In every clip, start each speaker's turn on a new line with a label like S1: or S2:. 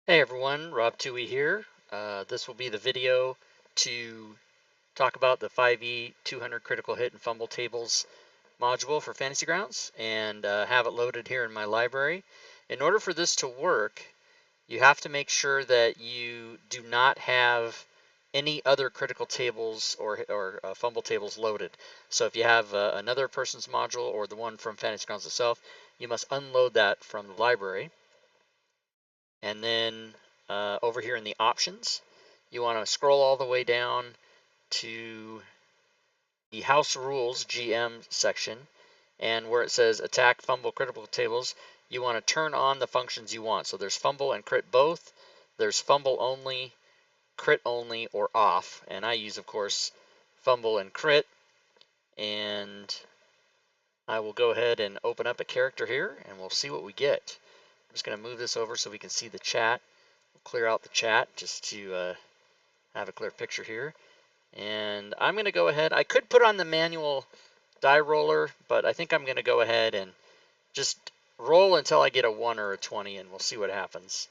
S1: Hey everyone, Rob Toohey here. This will be the video to talk about the 5e 200 critical hit and fumble tables module for Fantasy Grounds and have it loaded here in my library. In order for this to work, you have to make sure that you do not have any other critical tables or fumble tables loaded. So if you have another person's module or the one from Fantasy Grounds itself, you must unload that from the library. And then over here in the options, you want to scroll all the way down to the House Rules GM section, and where it says Attack, Fumble, Critical Tables, you want to turn on the functions you want. So there's Fumble and Crit both. There's Fumble only, Crit only, or off. And I use, of course, Fumble and Crit. And I will go ahead and open up a character here, and we'll see what we get. I'm just going to move this over so we can see the chat. Clear out the chat just to have a clear picture here. And I'm going to go ahead. I could put on the manual die roller, but I think I'm going to go ahead and just roll until I get a 1 or a 20, and we'll see what happens.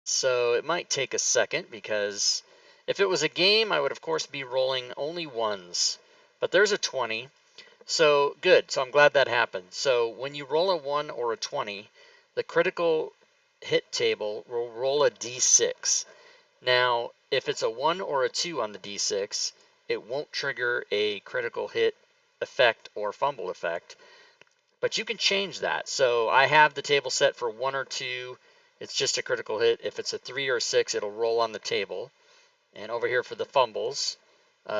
S1: So it might take a second, because if it was a game, I would of course be rolling only ones. But there's a 20. So good. So I'm glad that happened. So when you roll a 1 or a 20, the critical hit table will roll a d6. Now, if it's a 1 or a 2 on the d6, it won't trigger a critical hit effect or fumble effect, but you can change that. So I have the table set for 1 or 2, it's just a critical hit. If it's a 3 or a 6, it'll roll on the table. And over here for the fumbles,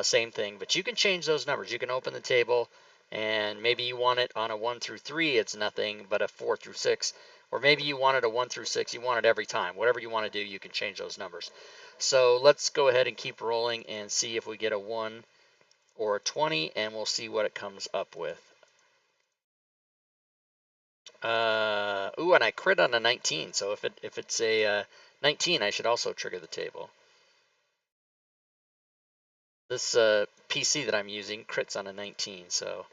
S1: same thing, but you can change those numbers. You can open the table, and maybe you want it on a 1 through 3, it's nothing, but a 4 through 6, or maybe you want it a 1 through 6, you want it every time. Whatever you want to do, you can change those numbers. So let's go ahead and keep rolling and see if we get a 1 or a 20, and we'll see what it comes up with. Ooh, and I crit on a 19, so if it's a 19, I should also trigger the table. This PC that I'm using crits on a 19, so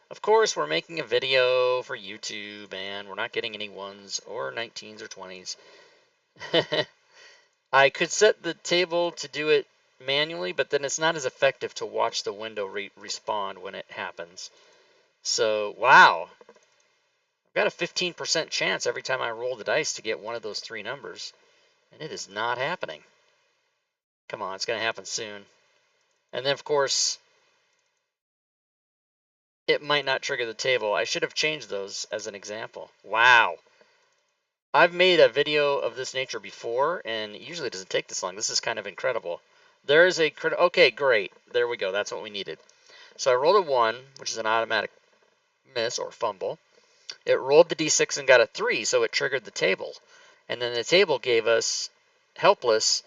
S1: of course we're making a video for YouTube and we're not getting any 1s or 19s or 20s. I could set the table to do it manually, but then it's not as effective to watch the window respond when it happens. So, wow. I've got a 15% chance every time I roll the dice to get one of those 3 numbers, and it is not happening. Come on, it's going to happen soon. And then, of course, it might not trigger the table. I should have changed those as an example. Wow. I've made a video of this nature before, and it usually doesn't take this long. This is kind of incredible. There is a crit. Okay, great. There we go. That's what we needed. So I rolled a 1, which is an automatic miss or fumble. It rolled the d6 and got a 3, so it triggered the table. And then the table gave us helpless.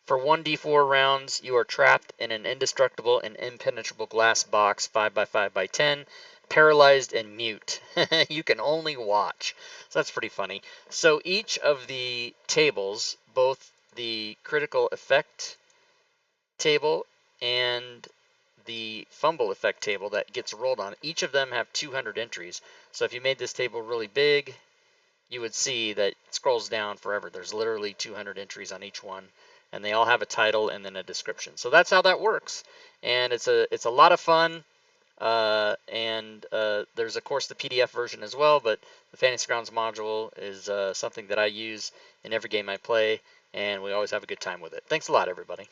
S1: For 1d4 rounds, you are trapped in an indestructible and impenetrable glass box 5x5x10, paralyzed and mute. You can only watch. So that's pretty funny. So each of the tables, both the critical effect table and the fumble effect table that gets rolled on, each of them have 200 entries. So if you made this table really big, you would see that it scrolls down forever. There's literally 200 entries on each one, and they all have a title and then a description. So that's how that works, and it's a lot of fun. There's of course the PDF version as well, but the Fantasy Grounds module is something that I use in every game I play, and we always have a good time with it. Thanks a lot, everybody.